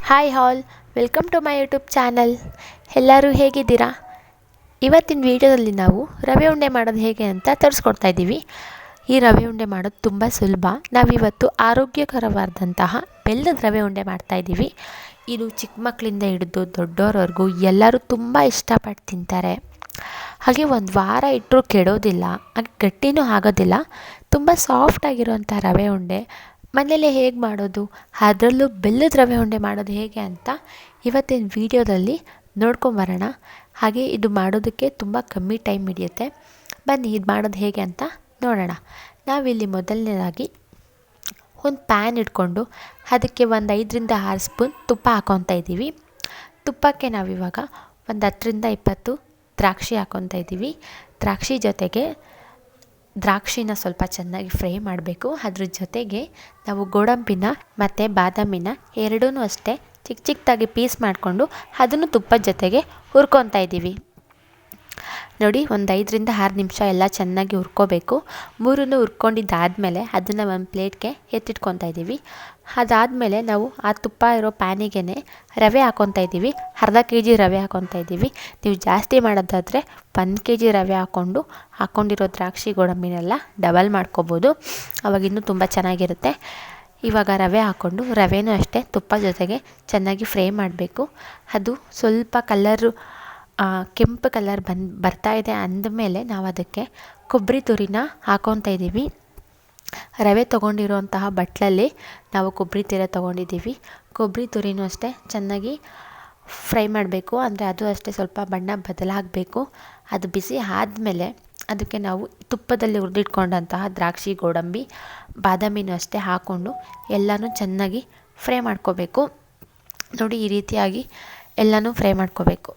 Hi all, welcome to my YouTube channel. ಎಲ್ಲರೂ ಹೇಗಿದ್ದೀರಾ? ಇವತ್ತಿನ ವಿಡಿಯೋದಲ್ಲಿ ನಾವು ರವೆ ಉಂಡೆ ಮಾಡೋದು ಹೇಗೆ ಅಂತ ತೋರಿಸ್ಕೊಡ್ತಾ ಇದ್ದೀವಿ. ಈ ರವೆ ಉಂಡೆ ಮಾಡೋದು ತುಂಬ ಸುಲಭ. ನಾವಿವತ್ತು ಆರೋಗ್ಯಕರವಾದಂತಹ ಬೆಲ್ಲದ ರವೆ ಉಂಡೆ ಮಾಡ್ತಾಯಿದ್ದೀವಿ. ಇದು ಚಿಕ್ಕ ಮಕ್ಕಳಿಂದ ಹಿಡಿದು ದೊಡ್ಡೋರವರೆಗೂ ಎಲ್ಲರೂ ತುಂಬ ಇಷ್ಟಪಟ್ಟು ತಿಂತಾರೆ. ಹಾಗೆ ಒಂದು ವಾರ ಇಟ್ಟರೂ ಕೆಡೋದಿಲ್ಲ, ಹಾಗೆ ಗಟ್ಟಿನೂ ಆಗೋದಿಲ್ಲ. ತುಂಬ ಸಾಫ್ಟಾಗಿರುವಂಥ ರವೆ ಉಂಡೆ ಮನೆಯಲ್ಲೇ ಹೇಗೆ ಮಾಡೋದು, ಅದರಲ್ಲೂ ಬೆಲ್ಲದ ರವೆ ಉಂಡೆ ಮಾಡೋದು ಹೇಗೆ ಅಂತ ಇವತ್ತಿನ ವಿಡಿಯೋದಲ್ಲಿ ನೋಡ್ಕೊಂಬರೋಣ. ಹಾಗೆ ಇದು ಮಾಡೋದಕ್ಕೆ ತುಂಬ ಕಮ್ಮಿ ಟೈಮ್ ಹಿಡಿಯುತ್ತೆ. ಬನ್ನಿ ಇದು ಮಾಡೋದು ಹೇಗೆ ಅಂತ ನೋಡೋಣ. ನಾವಿಲ್ಲಿ ಮೊದಲನೇದಾಗಿ ಒಂದು ಪ್ಯಾನ್ ಇಟ್ಕೊಂಡು ಅದಕ್ಕೆ ಒಂದು 5-6 ಸ್ಪೂನ್ ತುಪ್ಪ ಹಾಕ್ಕೊತಾ ಇದ್ದೀವಿ. ತುಪ್ಪಕ್ಕೆ ನಾವಿವಾಗ ಒಂದು 10-20 ದ್ರಾಕ್ಷಿ ಹಾಕ್ಕೊತಾ ಇದ್ದೀವಿ. ದ್ರಾಕ್ಷಿ ಜೊತೆಗೆ ದ್ರಾಕ್ಷಿನ ಸ್ವಲ್ಪ ಚೆನ್ನಾಗಿ ಫ್ರೈ ಮಾಡಬೇಕು. ಅದ್ರ ಜೊತೆಗೆ ನಾವು ಗೋಡಂಬಿನ ಮತ್ತು ಬಾದಾಮಿನ ಎರಡೂ ಅಷ್ಟೇ ಚಿಕ್ಕ ಚಿಕ್ಕದಾಗಿ ಪೀಸ್ ಮಾಡಿಕೊಂಡು ಅದನ್ನು ತುಪ್ಪದ ಜೊತೆಗೆ ಹುರ್ಕೊತಾ ಇದ್ದೀವಿ. ನೋಡಿ, ಒಂದು 5-6 ನಿಮಿಷ ಎಲ್ಲ ಚೆನ್ನಾಗಿ ಹುರ್ಕೋಬೇಕು. ಮೂರನ್ನು ಹುರ್ಕೊಂಡಿದ್ದಾದಮೇಲೆ ಅದನ್ನು ಒಂದು ಪ್ಲೇಟ್ಗೆ ಎತ್ತಿಟ್ಕೊತಾ ಇದ್ದೀವಿ. ಅದಾದಮೇಲೆ ನಾವು ಆ ತುಪ್ಪ ಇರೋ ಪ್ಯಾನಿಗೆ ರವೆ ಹಾಕ್ಕೊತಾ ಇದ್ದೀವಿ. ಅರ್ಧ kg ರವೆ ಹಾಕ್ಕೊತಾ ಇದ್ದೀವಿ. ನೀವು ಜಾಸ್ತಿ ಮಾಡೋದಾದರೆ 1 kg ರವೆ ಹಾಕ್ಕೊಂಡಿರೋ ದ್ರಾಕ್ಷಿ ಗೋಡಂಬಿನೆಲ್ಲ ಡಬಲ್ ಮಾಡ್ಕೋಬೋದು. ಅವಾಗಿನ್ನೂ ತುಂಬ ಚೆನ್ನಾಗಿರುತ್ತೆ. ಇವಾಗ ರವೆ ಹಾಕ್ಕೊಂಡು ರವೆನೂ ಅಷ್ಟೇ ತುಪ್ಪ ಜೊತೆಗೆ ಚೆನ್ನಾಗಿ ಫ್ರೈ ಮಾಡಬೇಕು. ಅದು ಸ್ವಲ್ಪ ಕಲರು ಕೆಂಪು ಕಲರ್ ಬರ್ತಾ ಇದೆ ಅಂದಮೇಲೆ ನಾವು ಅದಕ್ಕೆ ಕೊಬ್ಬರಿ ತುರಿನ ಹಾಕ್ಕೊತಾ ಇದ್ದೀವಿ. ರವೆ ತೊಗೊಂಡಿರೋಂತಹ ಬಟ್ಲಲ್ಲಿ ನಾವು ಕೊಬ್ಬರಿ ತುರಿ ತೊಗೊಂಡಿದ್ದೀವಿ. ಕೊಬ್ಬರಿ ತುರಿನೂ ಅಷ್ಟೇ ಚೆನ್ನಾಗಿ ಫ್ರೈ ಮಾಡಬೇಕು. ಅಂದರೆ ಅದು ಅಷ್ಟೇ ಸ್ವಲ್ಪ ಬಣ್ಣ ಬದಲಾಗಬೇಕು. ಅದು ಬಿಸಿ ಆದಮೇಲೆ ಅದಕ್ಕೆ ನಾವು ತುಪ್ಪದಲ್ಲಿ ಹುರಿದಿಟ್ಕೊಂಡಂತಹ ದ್ರಾಕ್ಷಿ ಗೋಡಂಬಿ ಬಾದಾಮಿನೂ ಅಷ್ಟೇ ಹಾಕ್ಕೊಂಡು ಎಲ್ಲನೂ ಚೆನ್ನಾಗಿ ಫ್ರೈ ಮಾಡ್ಕೋಬೇಕು. ನೋಡಿ, ಈ ರೀತಿಯಾಗಿ ಎಲ್ಲನೂ ಫ್ರೈ ಮಾಡ್ಕೋಬೇಕು.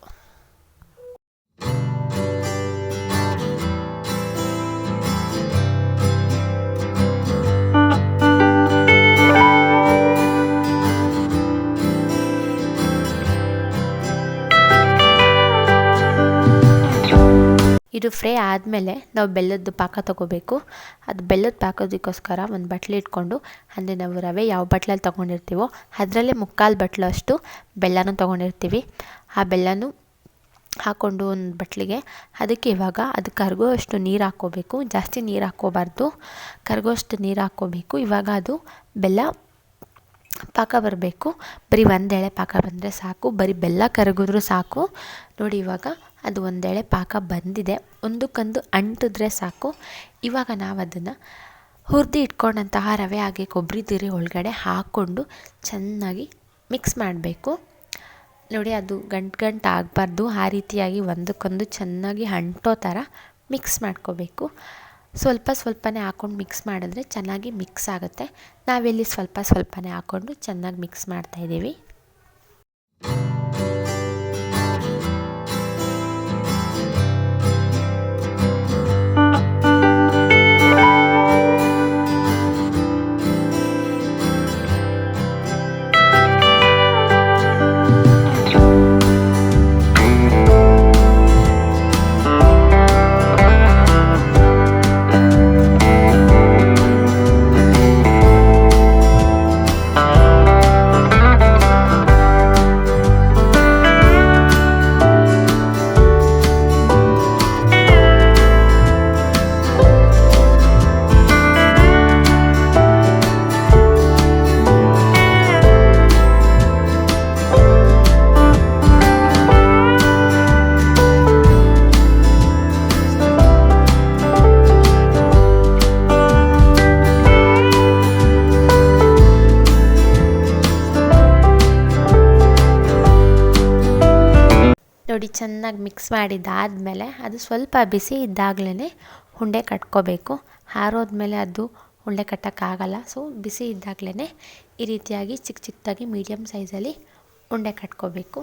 ಇದು ಫ್ರೈ ಆದಮೇಲೆ ನಾವು ಬೆಲ್ಲದ ಪಾಕ ತೊಗೋಬೇಕು. ಅದು ಬೆಲ್ಲದ ಪಾಕೋದಕ್ಕೋಸ್ಕರ ಒಂದು ಬಟ್ಲು ಇಟ್ಕೊಂಡು, ಅಂದರೆ ನಾವು ರವೆ ಯಾವ ಬಟ್ಲಲ್ಲಿ ತೊಗೊಂಡಿರ್ತೀವೋ ಅದರಲ್ಲೇ 3/4 ಬಟ್ಲು ಅಷ್ಟು ಬೆಲ್ಲನೂ ತೊಗೊಂಡಿರ್ತೀವಿ. ಆ ಬೆಲ್ಲನೂ ಹಾಕ್ಕೊಂಡು ಒಂದು ಬಟ್ಲಿಗೆ ಅದಕ್ಕೆ ಇವಾಗ ಅದು ಕರಗೋಷ್ಟು ನೀರು ಹಾಕ್ಕೋಬೇಕು. ಜಾಸ್ತಿ ನೀರು ಹಾಕ್ಕೋಬಾರ್ದು, ಕರಗೋಷ್ಟು ನೀರು ಹಾಕ್ಕೋಬೇಕು. ಇವಾಗ ಅದು ಬೆಲ್ಲ ಪಾಕ ಬರಬೇಕು. ಬರೀ ಒಂದೆಳೆ ಪಾಕ ಬಂದರೆ ಸಾಕು, ಬರೀ ಬೆಲ್ಲ ಕರಗಿದ್ರೂ ಸಾಕು. ನೋಡಿ, ಇವಾಗ ಅದು ಒಂದೆಳೆ ಪಾಕ ಬಂದಿದೆ, ಒಂದಕ್ಕೊಂದು ಅಂಟಿದ್ರೆ ಸಾಕು. ಇವಾಗ ನಾವು ಅದನ್ನು ಹುರಿದು ಇಟ್ಕೊಂಡಂತಹ ರವೆ ಹಾಗೆ ಕೊಬ್ಬರಿ ತುರಿ ಒಳಗಡೆ ಹಾಕ್ಕೊಂಡು ಚೆನ್ನಾಗಿ ಮಿಕ್ಸ್ ಮಾಡಬೇಕು. ನೋಡಿ, ಅದು ಗಂಟು ಆಗಬಾರ್ದು. ಆ ರೀತಿಯಾಗಿ ಒಂದಕ್ಕೊಂದು ಚೆನ್ನಾಗಿ ಅಂಟೋ ಥರ ಮಿಕ್ಸ್ ಮಾಡ್ಕೋಬೇಕು. ಸ್ವಲ್ಪನೇ ಹಾಕ್ಕೊಂಡು ಮಿಕ್ಸ್ ಮಾಡಿದ್ರೆ ಚೆನ್ನಾಗಿ ಮಿಕ್ಸ್ ಆಗುತ್ತೆ. ನಾವಿಲ್ಲಿ ಸ್ವಲ್ಪನೇ ಹಾಕ್ಕೊಂಡು ಚೆನ್ನಾಗಿ ಮಿಕ್ಸ್ ಮಾಡ್ತಾಯಿದ್ದೀವಿ. ನೋಡಿ, ಚೆನ್ನಾಗಿ ಮಿಕ್ಸ್ ಮಾಡಿದ್ದಾದಮೇಲೆ ಅದು ಸ್ವಲ್ಪ ಬಿಸಿ ಇದ್ದಾಗಲೇ ಉಂಡೆ ಕಟ್ಕೋಬೇಕು. ಆರೋದ್ಮೇಲೆ ಅದು ಉಂಡೆ ಕಟ್ಟೋಕ್ಕಾಗಲ್ಲ. ಸೊ ಬಿಸಿ ಇದ್ದಾಗಲೇ ಈ ರೀತಿಯಾಗಿ ಚಿಕ್ಕ ಚಿಕ್ಕದಾಗಿ ಮೀಡಿಯಮ್ ಸೈಜಲ್ಲಿ ಉಂಡೆ ಕಟ್ಕೋಬೇಕು.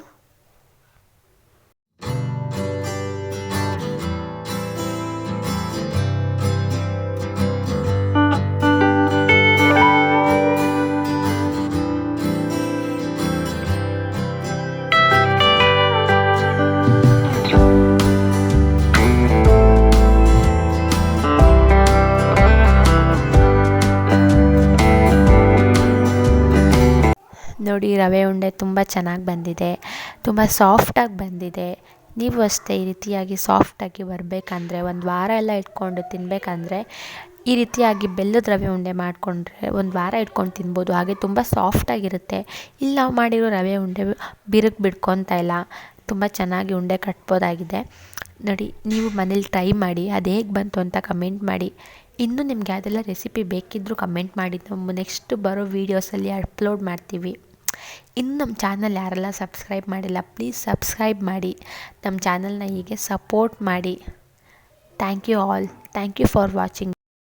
ನೋಡಿ ರವೆ ಉಂಡೆ ತುಂಬ ಚೆನ್ನಾಗಿ ಬಂದಿದೆ, ತುಂಬ ಸಾಫ್ಟಾಗಿ ಬಂದಿದೆ. ನೀವು ಅಷ್ಟೇ ಈ ರೀತಿಯಾಗಿ ಸಾಫ್ಟಾಗಿ ಬರಬೇಕಂದ್ರೆ, ಒಂದು ವಾರ ಎಲ್ಲ ಇಟ್ಕೊಂಡು ತಿನ್ನಬೇಕಂದ್ರೆ ಈ ರೀತಿಯಾಗಿ ಬೆಲ್ಲದ ರವೆ ಉಂಡೆ ಮಾಡಿಕೊಂಡ್ರೆ ಒಂದು ವಾರ ಇಟ್ಕೊಂಡು ತಿನ್ಬೋದು. ಹಾಗೆ ತುಂಬ ಸಾಫ್ಟಾಗಿರುತ್ತೆ. ಇಲ್ಲಿ ನಾವು ಮಾಡಿರೋ ರವೆ ಉಂಡೆ ಬಿರುಕು ಬಿಡ್ಕೊತಾ ಇಲ್ಲ, ತುಂಬ ಚೆನ್ನಾಗಿ ಉಂಡೆ ಕಟ್ಬೋದಾಗಿದೆ. ನೋಡಿ, ನೀವು ಮನೇಲಿ ಟ್ರೈ ಮಾಡಿ, ಅದು ಹೇಗೆ ಬಂತು ಅಂತ ಕಮೆಂಟ್ ಮಾಡಿ. ಇನ್ನೂ ನಿಮ್ಗೆ ಯಾವುದೆಲ್ಲ ರೆಸಿಪಿ ಬೇಕಿದ್ದರೂ ಕಮೆಂಟ್ ಮಾಡಿ, ನಾವು ನೆಕ್ಸ್ಟ್ ಬರೋ ವೀಡಿಯೋಸಲ್ಲಿ ಅಪ್ಲೋಡ್ ಮಾಡ್ತೀವಿ. ಇನ್ನು ನಮ್ಮ ಚಾನಲ್ ಯಾರೆಲ್ಲ ಸಬ್ಸ್ಕ್ರೈಬ್ ಮಾಡಿಲ್ಲ, ಪ್ಲೀಸ್ ಸಬ್ಸ್ಕ್ರೈಬ್ ಮಾಡಿ, ನಮ್ಮ ಚಾನಲ್ನ ಹೀಗೆ ಸಪೋರ್ಟ್ ಮಾಡಿ. Thank you all. Thank you for watching.